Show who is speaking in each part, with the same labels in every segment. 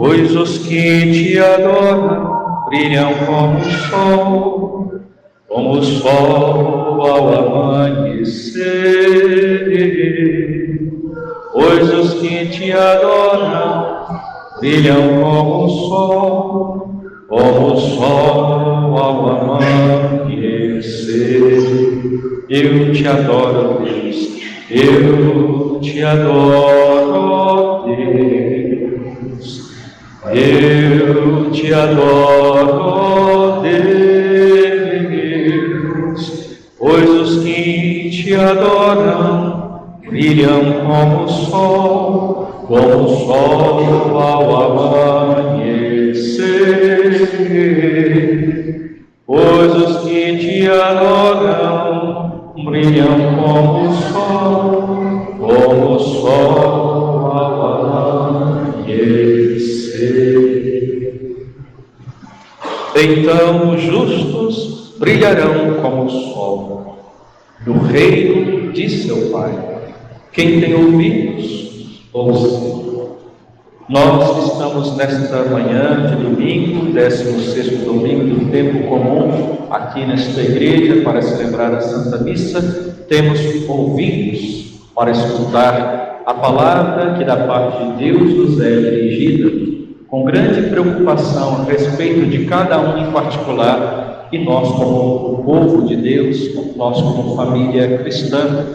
Speaker 1: pois os que te adoram brilham como o sol ao amanhecer. Pois os que te adoram brilham como o sol ao amanhecer. Eu te adoro, Deus, eu te adoro, Deus, eu te adoro, Deus, pois os que te adoram brilham como o sol ao amanhecer. Pois os que te adoram brilham como o sol ao amanhecer. Então os justos brilharão como o sol no reino de seu Pai. Quem tem ouvidos, ouça. Nós estamos nesta manhã de domingo, 16º domingo do tempo comum, aqui nesta igreja para celebrar a Santa Missa. Temos ouvidos para escutar a palavra que da parte de Deus nos é dirigida, com grande preocupação a respeito de cada um em particular, e nós como o povo de Deus, nós como família cristã,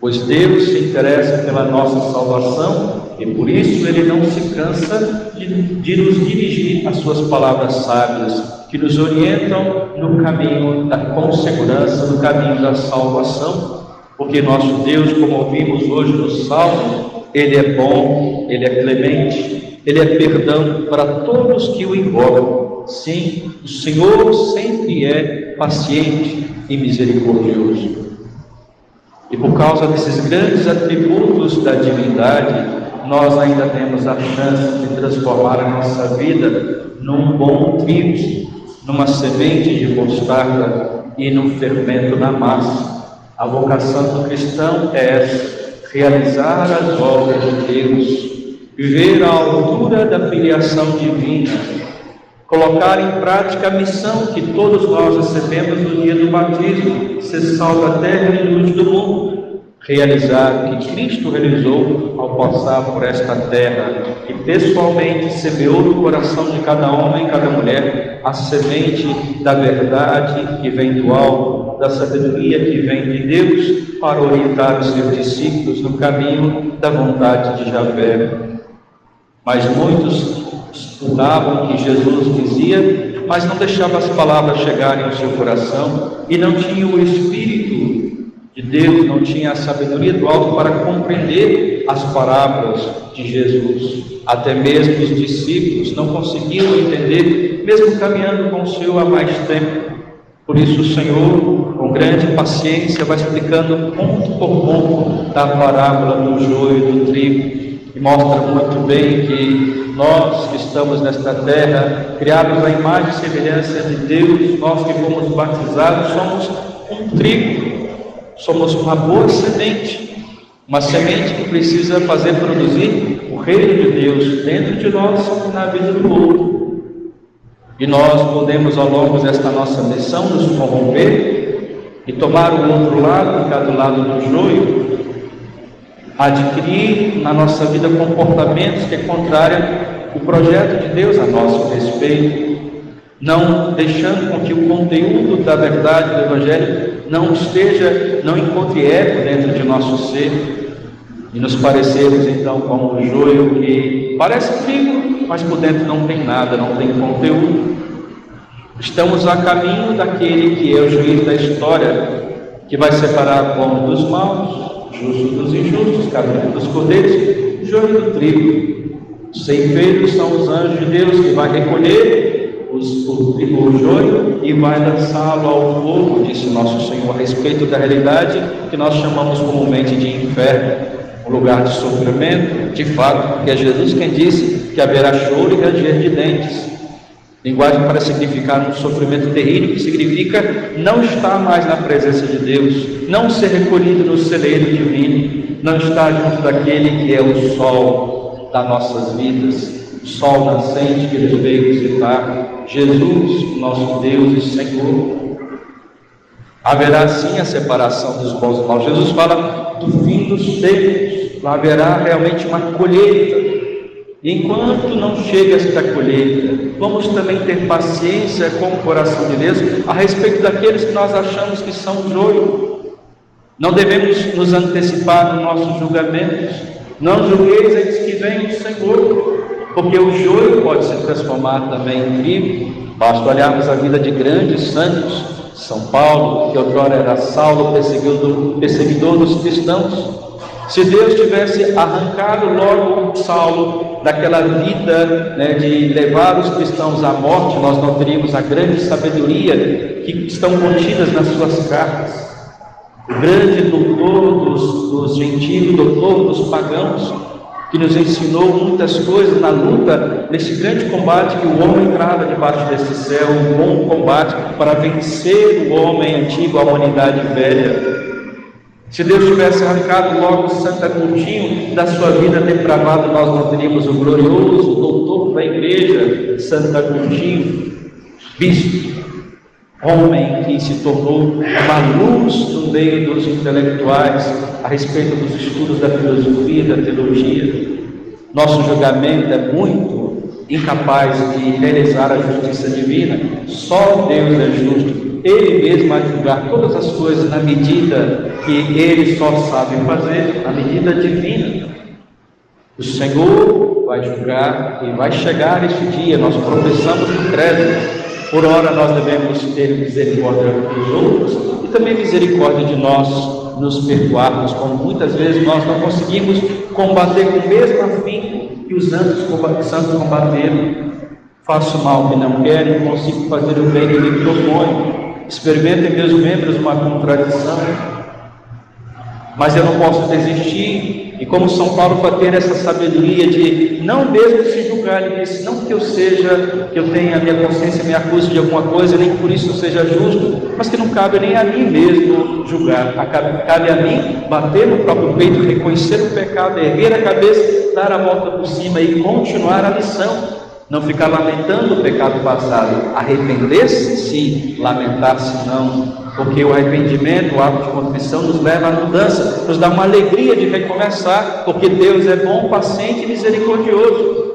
Speaker 1: pois Deus se interessa pela nossa salvação e por isso Ele não se cansa de nos dirigir as suas palavras sábias, que nos orientam no caminho com segurança, no caminho da salvação, porque nosso Deus, como ouvimos hoje no Salmo, Ele é bom, Ele é clemente, Ele é perdão para todos que o invocam. Sim, o Senhor sempre é paciente e misericordioso. E por causa desses grandes atributos da divindade, nós ainda temos a chance de transformar a nossa vida num bom trigo, numa semente de mostarda e num fermento na massa. A vocação do cristão é realizar as obras de Deus, viver à altura da filiação divina, colocar em prática a missão que todos nós recebemos no dia do batismo, ser sal da terra e luz do mundo, realizar o que Cristo realizou ao passar por esta terra e pessoalmente semeou no coração de cada homem e cada mulher a semente da verdade que vem do alto, da sabedoria que vem de Deus, para orientar os seus discípulos no caminho da vontade de Javé. Mas muitos estudavam o que Jesus dizia, mas não deixavam as palavras chegarem ao seu coração e não tinham o Espírito de Deus, não tinha a sabedoria do alto para compreender as parábolas de Jesus. Até mesmo os discípulos não conseguiam entender, mesmo caminhando com o Senhor há mais tempo. Por isso o Senhor, com grande paciência, vai explicando ponto por ponto da parábola do joio e do trigo, e mostra muito bem que nós que estamos nesta terra, criados à imagem e semelhança de Deus, nós que fomos batizados, somos um trigo, somos uma boa semente, uma semente que precisa fazer produzir o reino de Deus dentro de nós e na vida do outro. E nós podemos, ao longo desta nossa missão, nos corromper e tomar o outro lado, ficar do lado do joio, adquirir na nossa vida comportamentos que é contrário ao projeto de Deus a nosso respeito, não deixando com que o conteúdo da verdade do Evangelho não encontre eco dentro de nosso ser, e nos parecermos então como o joio que parece trigo, mas por dentro não tem nada, não tem conteúdo. Estamos a caminho daquele que é o juiz da história, que vai separar o bom dos maus, justos dos injustos, caminho dos cordeiros, joio do trigo. Os ceifeiros são os anjos de Deus que vai recolher o joio e vai lançá-lo ao fogo, disse nosso Senhor, a respeito da realidade que nós chamamos comumente de inferno, um lugar de sofrimento, de fato, porque é Jesus quem disse que haverá choro e ranger de dentes. Linguagem para significar um sofrimento terrível, que significa não estar mais na presença de Deus, não ser recolhido no celeiro divino, não estar junto daquele que é o sol das nossas vidas, o sol nascente que nos veio visitar, Jesus, nosso Deus e Senhor. Haverá sim a separação dos bons e maus. Jesus fala do fim dos tempos. Lá haverá realmente uma colheita. E enquanto não chega esta colheita, vamos também ter paciência com o coração de Deus a respeito daqueles que nós achamos que são joio. Não devemos nos antecipar nos nossos julgamentos. Não julgueis antes que venha o Senhor, porque o joio pode se transformar também em trigo. Basta olharmos a vida de grandes santos. São Paulo, que outrora era Saulo, perseguidor dos cristãos. Se Deus tivesse arrancado logo Saulo daquela vida, de levar os cristãos à morte, nós não teríamos a grande sabedoria que estão contidas nas suas cartas. O grande doutor dos gentios, doutor dos pagãos, que nos ensinou muitas coisas na luta, nesse grande combate que o homem trava debaixo desse céu, um bom combate para vencer o homem antigo, a humanidade velha. Se Deus tivesse arrancado logo Santo Agostinho da sua vida depravada, nós não teríamos o glorioso doutor da igreja, Santo Agostinho, bispo, homem que se tornou uma luz no meio dos intelectuais a respeito dos estudos da filosofia e da teologia. Nosso julgamento é muito incapaz de realizar a justiça divina. Só Deus é justo. Ele mesmo vai julgar todas as coisas na medida que Ele só sabe fazer, na medida divina. O Senhor vai julgar e vai chegar esse dia. Nós professamos o credo. Por ora nós devemos ter misericórdia dos outros e também misericórdia de nós, nos perdoarmos, como muitas vezes nós não conseguimos combater com o mesmo afinco que os santos combateram. Faço o mal que não quero, não consigo fazer o bem que me proponho. Experimento em meus membros uma contradição, mas eu não posso desistir. E como São Paulo, para ter essa sabedoria de não mesmo se julgar, ele disse, não que eu tenha a minha consciência me acuse de alguma coisa, nem por isso eu seja justo, mas que não cabe nem a mim mesmo julgar. Cabe a mim bater no próprio peito, reconhecer o pecado, erguer a cabeça, dar a volta por cima e continuar a lição. Não ficar lamentando o pecado passado. Arrepender-se sim, lamentar-se não. Porque o arrependimento, o ato de contrição nos leva à mudança, nos dá uma alegria de recomeçar, porque Deus é bom, paciente e misericordioso.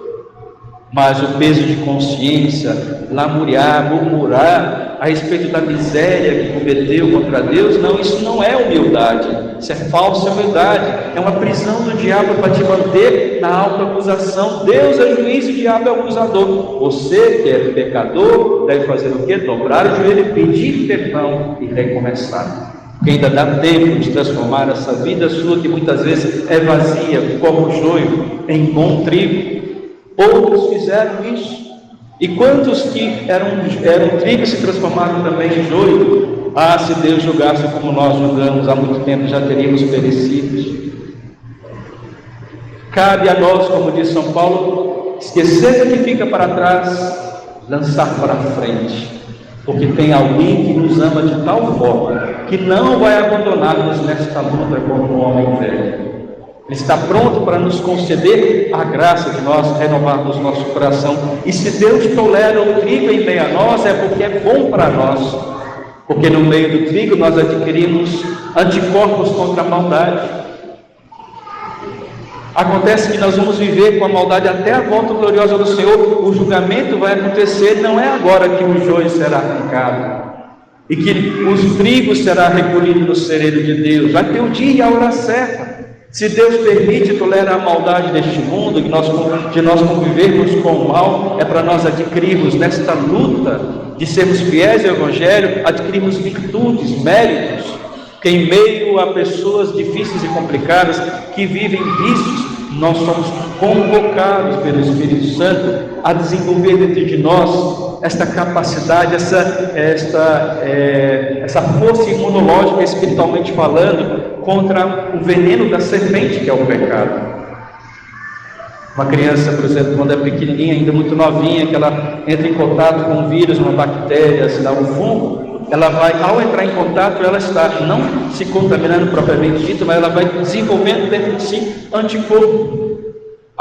Speaker 1: Mas o peso de consciência, lamuriar, murmurar a respeito da miséria que cometeu contra Deus, não, isso não é humildade, isso é falsa humildade, é uma prisão do diabo para te manter na autoacusação. Deus é juiz e o diabo é acusador. Você que é pecador deve fazer o quê? Dobrar o joelho, pedir perdão e recomeçar. Porque ainda dá tempo de transformar essa vida sua, que muitas vezes é vazia, como joio, em bom trigo. Outros fizeram isso. E quantos que eram trigo se transformaram também em joio? Ah, se Deus julgasse como nós julgamos há muito tempo, já teríamos perecido. Cabe a nós, como diz São Paulo, esquecer o que fica para trás, lançar para frente. Porque tem alguém que nos ama de tal forma que não vai abandonar-nos nesta luta como um homem velho. Ele está pronto para nos conceder a graça de nós renovarmos nosso coração. E se Deus tolera o trigo em meio a nós, é porque é bom para nós. Porque no meio do trigo nós adquirimos anticorpos contra a maldade. Acontece que nós vamos viver com a maldade até a volta gloriosa do Senhor. O julgamento vai acontecer, não é agora que o joio será arrancado e que os trigos será recolhido no cereiro de Deus. Vai ter o dia e a hora certa. Se Deus permite e tolera a maldade deste mundo, de nós convivermos com o mal, é para nós adquirirmos nesta luta de sermos fiéis ao Evangelho, adquirirmos virtudes, méritos, que em meio a pessoas difíceis e complicadas, que vivem vícios, nós somos convocados pelo Espírito Santo a desenvolver dentro de nós esta capacidade, essa força imunológica, espiritualmente falando, contra o veneno da serpente, que é o pecado. Uma criança, por exemplo, quando é pequenininha, ainda muito novinha, que ela entra em contato com um vírus, uma bactéria, se dá um fungo, ela vai, ao entrar em contato, ela está não se contaminando propriamente dito, mas ela vai desenvolvendo dentro de si anticorpo.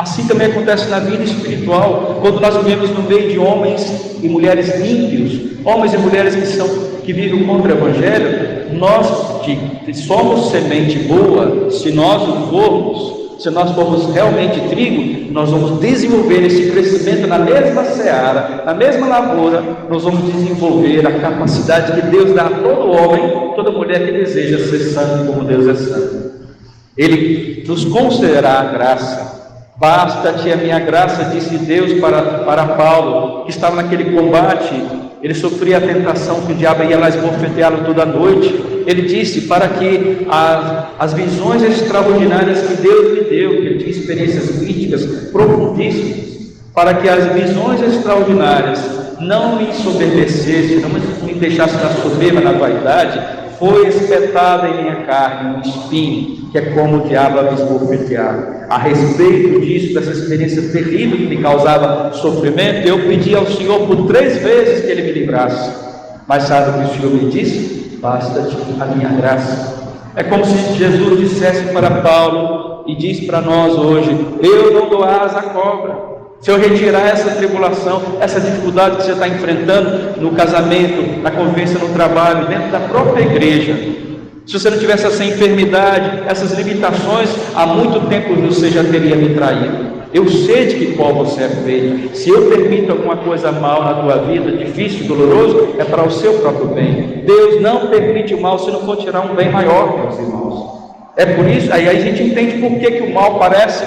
Speaker 1: Assim também acontece na vida espiritual, quando nós vivemos no meio de homens e mulheres ímpios, homens e mulheres que vivem contra o Evangelho. Nós que somos semente boa, se nós formos realmente trigo, nós vamos desenvolver esse crescimento na mesma seara, na mesma lavoura. Nós vamos desenvolver a capacidade que Deus dá a todo homem, toda mulher que deseja ser santo como Deus é santo. Ele nos concederá a graça. Basta-te a minha graça, disse Deus para Paulo, que estava naquele combate. Ele sofria a tentação que o diabo ia lá esbofeteá-lo toda noite. Ele disse para que as visões extraordinárias que Deus lhe deu, que ele tinha experiências místicas profundíssimas, para que as visões extraordinárias não me ensoberbecessem, não me deixassem na soberba, na vaidade, foi espetada em minha carne um espinho, que é como o diabo me esbofeteava. A respeito disso, dessa experiência terrível que me causava sofrimento, eu pedi ao Senhor por 3 vezes que Ele me livrasse. Mas sabe o que o Senhor me disse? Basta-te a minha graça. É como se Jesus dissesse para Paulo e diz para nós hoje: eu não dou asa à cobra. Se eu retirar essa tribulação, essa dificuldade que você está enfrentando no casamento, na convivência no trabalho, dentro da própria igreja, se você não tivesse essa enfermidade, essas limitações, há muito tempo você já teria me traído. Eu sei de que qual você é feito. Se eu permito alguma coisa mal na tua vida, difícil, doloroso, é para o seu próprio bem. Deus não permite o mal se não for tirar um bem maior, meus irmãos. É por isso, aí a gente entende por que o mal parece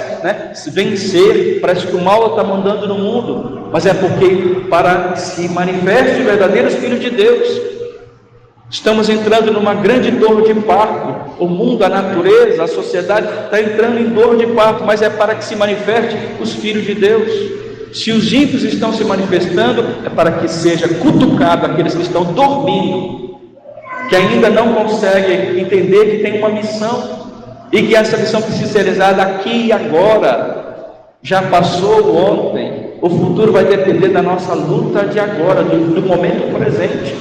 Speaker 1: se vencer, parece que o mal está mandando no mundo, mas é porque para que se manifeste os verdadeiros filhos de Deus. Estamos entrando numa grande dor de parto. O mundo, a natureza, a sociedade está entrando em dor de parto, mas é para que se manifeste os filhos de Deus. Se os ímpios estão se manifestando, é para que seja cutucado aqueles que estão dormindo, que ainda não conseguem entender que tem uma missão, e que essa missão precisa ser realizada aqui e agora. Já passou ontem, o futuro vai depender da nossa luta de agora, do momento presente,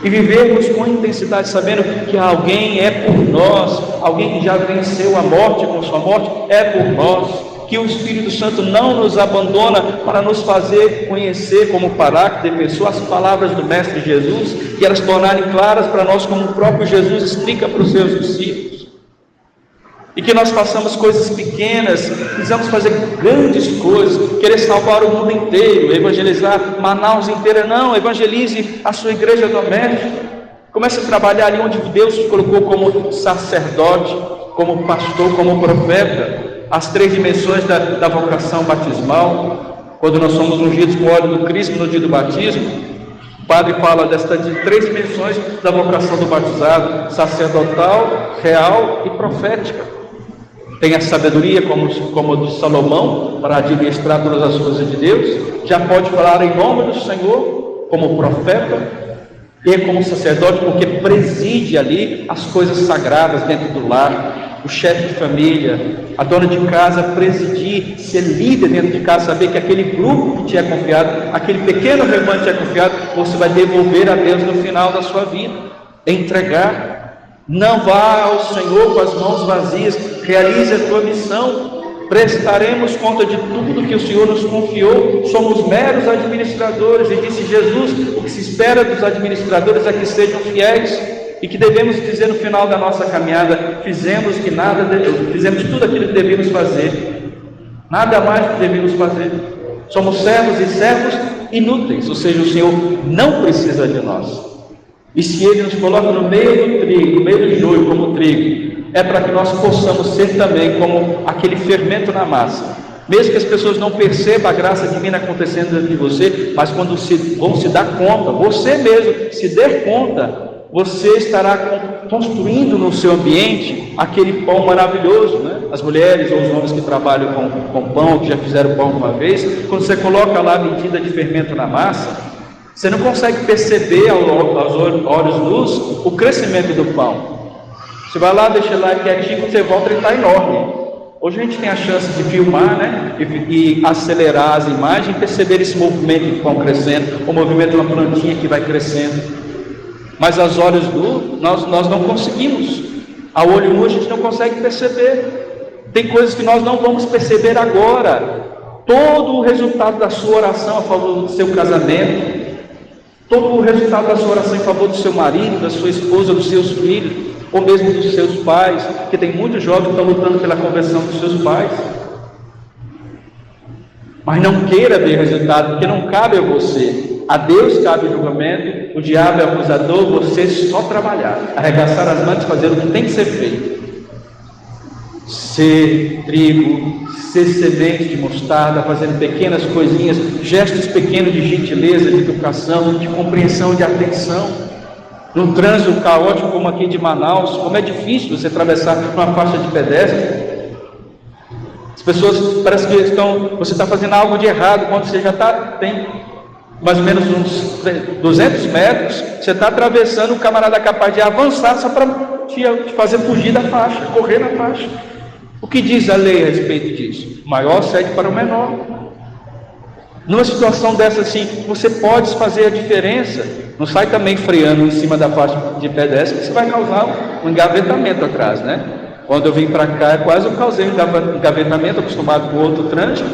Speaker 1: e vivermos com intensidade, sabendo que alguém é por nós, alguém que já venceu a morte com sua morte, é por nós, que o Espírito Santo não nos abandona para nos fazer conhecer como Paráclito, defensor, as palavras do Mestre Jesus, e elas tornarem claras para nós, como o próprio Jesus explica para os seus discípulos. E que nós façamos coisas pequenas, precisamos fazer grandes coisas, querer salvar o mundo inteiro, evangelizar Manaus inteira. Não, evangelize a sua igreja doméstica. Comece a trabalhar ali onde Deus te colocou como sacerdote, como pastor, como profeta. As 3 dimensões da vocação batismal. Quando nós somos ungidos com o óleo do Cristo no dia do batismo, o Padre fala de 3 dimensões da vocação do batizado: sacerdotal, real e profética. Tem a sabedoria como a de Salomão, para administrar todas as coisas de Deus. Já pode falar em nome do Senhor, como profeta, e como sacerdote, porque preside ali as coisas sagradas dentro do lar. O chefe de família, a dona de casa, presidir, ser líder dentro de casa, saber que aquele grupo que te é confiado, aquele pequeno rebanho que te é confiado, você vai devolver a Deus no final da sua vida, entregar. Não vá ao Senhor com as mãos vazias, realize a tua missão. Prestaremos conta de tudo que o Senhor nos confiou, somos meros administradores, e disse Jesus: o que se espera dos administradores é que sejam fiéis, e que devemos dizer no final da nossa caminhada: fizemos tudo aquilo que devíamos fazer, nada mais que devíamos fazer. Somos servos e servos inúteis, ou seja, o Senhor não precisa de nós. E se Ele nos coloca no meio do trigo, no meio do joio como trigo, é para que nós possamos ser também como aquele fermento na massa. Mesmo que as pessoas não percebam a graça divina acontecendo dentro de você, mas quando vão se dar conta, você mesmo se der conta, você estará construindo no seu ambiente aquele pão maravilhoso, As mulheres ou os homens que trabalham com pão, que já fizeram pão uma vez, quando você coloca lá a medida de fermento na massa, você não consegue perceber aos olhos nus o crescimento do pão. Você vai lá, deixa lá quietinho, quando você volta, ele está enorme. Hoje a gente tem a chance de filmar, e acelerar as imagens, e perceber esse movimento do pão crescendo, o movimento de uma plantinha que vai crescendo. Mas aos olhos nus, nós não conseguimos. A olho nu a gente não consegue perceber. Tem coisas que nós não vamos perceber agora. Todo o resultado da sua oração a favor do seu casamento, todo o resultado da sua oração em favor do seu marido, da sua esposa, dos seus filhos, ou mesmo dos seus pais, porque tem muitos jovens que estão lutando pela conversão dos seus pais. Mas não queira ver resultado, porque não cabe a você. A Deus cabe o julgamento, o diabo é o acusador, você só trabalhar, arregaçar as mãos e fazer o que tem que ser feito. Ser trigo, ser semente de mostarda, fazendo pequenas coisinhas, gestos pequenos de gentileza, de educação, de compreensão, de atenção. Num trânsito caótico como aqui de Manaus, como é difícil você atravessar uma faixa de pedestre. As pessoas parece que você está fazendo algo de errado, quando você já tem mais ou menos uns 200 metros, você está atravessando, o camarada é capaz de avançar só para te fazer fugir da faixa, correr na faixa. O que diz a lei a respeito disso? O maior cede para o menor. Numa situação dessa assim, você pode fazer a diferença. Não sai também freando em cima da faixa de pedestre, que você vai causar um engavetamento atrás, né? Quando eu vim para cá, quase eu causei um engavetamento, acostumado com outro trânsito.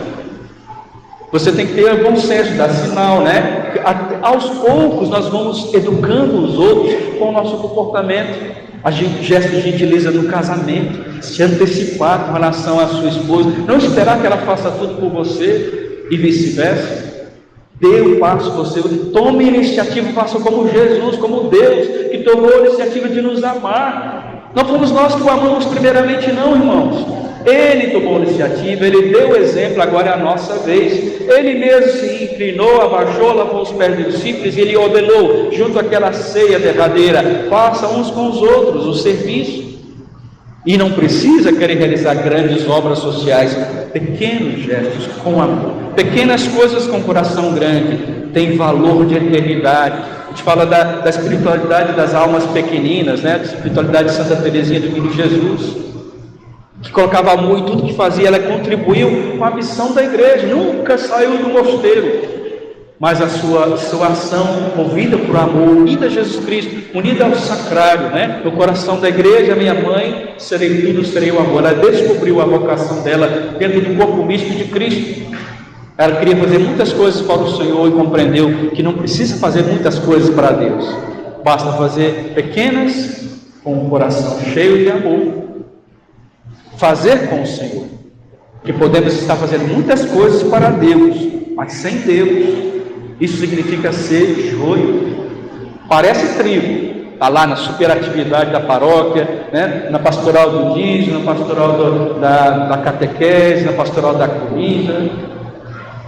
Speaker 1: Você tem que ter bom senso, dar sinal, né? Aos poucos nós vamos educando os outros com o nosso comportamento. A gesto de gentileza no casamento, se antecipar com relação à sua esposa, não esperar que ela faça tudo por você e vice-versa. Dê um passo você, tome a iniciativa, faça como Jesus, como Deus, que tomou a iniciativa de nos amar. Não fomos nós que o amamos primeiramente, não, irmãos. Ele tomou a iniciativa, Ele deu o exemplo, agora é a nossa vez. Ele mesmo se inclinou, abaixou, lavou os pés dos discípulos e Ele ordenou, junto àquela ceia derradeira, faça uns com os outros o serviço. E não precisa querer realizar grandes obras sociais, pequenos gestos com amor, pequenas coisas com coração grande, tem valor de eternidade. A gente fala da espiritualidade das almas pequeninas, né? Da espiritualidade de Santa Teresinha do Menino Jesus, que colocava amor em tudo que fazia. Ela contribuiu com a missão da igreja, nunca saiu do mosteiro, mas a sua ação movida por amor, unida a Jesus Cristo, unida ao sacrário, né? No coração da igreja, minha mãe, serei tudo, serei o amor. Ela descobriu a vocação dela dentro do corpo místico de Cristo. Ela queria fazer muitas coisas para o Senhor e compreendeu que não precisa fazer muitas coisas para Deus, basta fazer pequenas com o coração cheio de amor. Fazer com o Senhor, que podemos estar fazendo muitas coisas para Deus, mas sem Deus. Isso significa ser joio. Parece trigo, está lá na superatividade da paróquia, né? Na pastoral do dízimo, na pastoral da catequese, na pastoral da comida,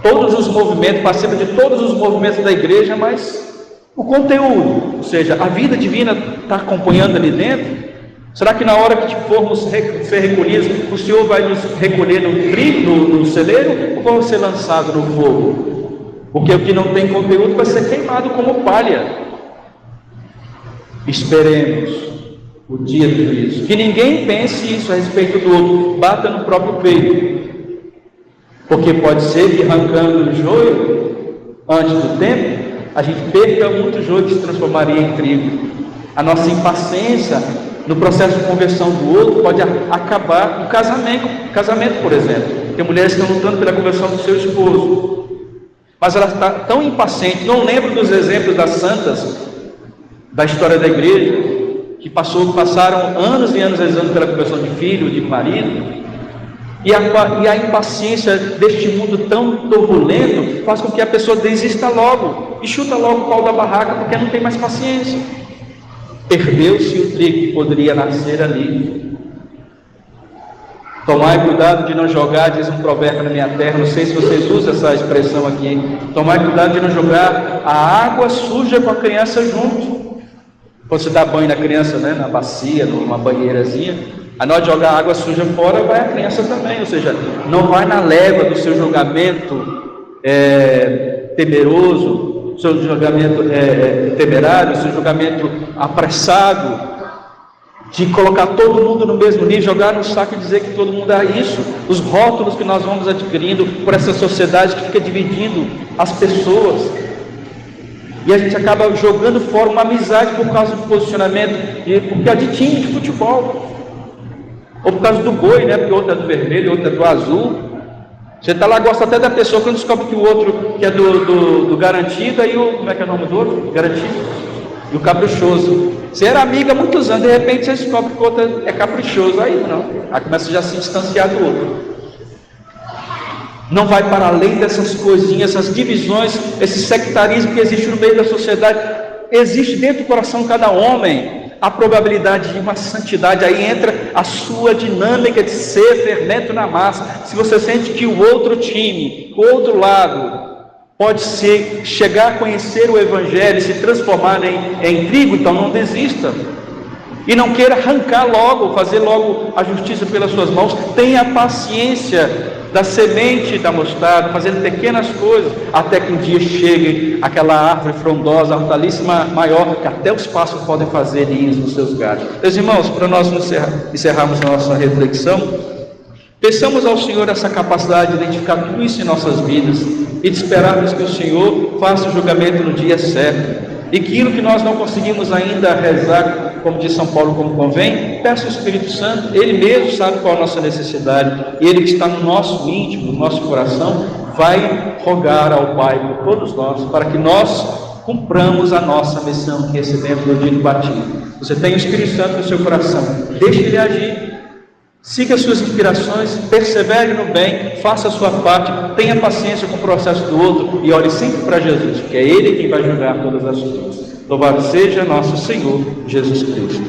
Speaker 1: todos os movimentos, participa de todos os movimentos da igreja, mas o conteúdo, ou seja, a vida divina está acompanhando ali dentro. Será que na hora que formos ser recolhidos, o Senhor vai nos recolher no celeiro ou vamos ser lançados no fogo? Porque o que não tem conteúdo vai ser queimado como palha. Esperemos o dia do juízo. Que ninguém pense isso a respeito do outro, bata no próprio peito. Porque pode ser que arrancando o joio antes do tempo, a gente perca muito joio que se transformaria em trigo. A nossa impaciência no processo de conversão do outro pode acabar no casamento, por exemplo. Tem mulheres que estão lutando pela conversão do seu esposo, mas ela está tão impaciente. Não lembro dos exemplos das santas da história da igreja, que passaram anos e anos rezando pela conversão de filho, de marido, e a impaciência deste mundo tão turbulento faz com que a pessoa desista logo e chuta logo o pau da barraca, porque não tem mais paciência. Perdeu-se o trigo que poderia nascer ali. Tomai cuidado de não jogar, diz um provérbio na minha terra, não sei se vocês usam essa expressão aqui. Tomai cuidado de não jogar a água suja com a criança junto. Quando você dá banho na criança, né, na bacia, numa banheirazinha, a nós jogar água suja fora, vai a criança também. Ou seja, não vai na leva do seu julgamento temeroso, seu julgamento temerário, seu julgamento apressado, de colocar todo mundo no mesmo nível, jogar no saco e dizer que todo mundo é isso. Os rótulos que nós vamos adquirindo por essa sociedade que fica dividindo as pessoas, e a gente acaba jogando fora uma amizade por causa do posicionamento, porque é de time de futebol. Ou por causa do boi, né? Porque outro é do vermelho, outro é do azul. Você está lá, gosta até da pessoa, quando descobre que o outro que é do garantido, aí como é que é o nome do outro? Garantido. E o caprichoso. Você era amiga há muitos anos, de repente você descobre que o outro é caprichoso. Aí não. Aí começa já a se distanciar do outro. Não vai para além dessas coisinhas, essas divisões, esse sectarismo que existe no meio da sociedade. Existe dentro do coração de cada homem a probabilidade de uma santidade. Aí entra a sua dinâmica de ser fermento na massa. Se você sente que o outro time, o outro lado, pode chegar a conhecer o Evangelho e se transformar em trigo, então não desista. E não queira arrancar logo, fazer logo a justiça pelas suas mãos. Tenha paciência da semente da mostarda, fazendo pequenas coisas, até que um dia chegue aquela árvore frondosa, hortaliça maior, que até os pássaros podem fazer ninhos nos seus galhos. Meus irmãos, para nós encerrarmos a nossa reflexão, peçamos ao Senhor essa capacidade de identificar tudo isso em nossas vidas e de esperarmos que o Senhor faça o julgamento no dia certo. E aquilo que nós não conseguimos ainda rezar, como diz São Paulo, como convém, peça ao Espírito Santo. Ele mesmo sabe qual é a nossa necessidade, e Ele que está no nosso íntimo, no nosso coração, vai rogar ao Pai por todos nós, para que nós cumpramos a nossa missão que recebemos no dia do batismo. Você tem o Espírito Santo no seu coração, deixe Ele agir. Siga as suas inspirações, persevere no bem, faça a sua parte, tenha paciência com o processo do outro e olhe sempre para Jesus, porque é Ele quem vai julgar todas as coisas. Louvado seja nosso Senhor Jesus Cristo.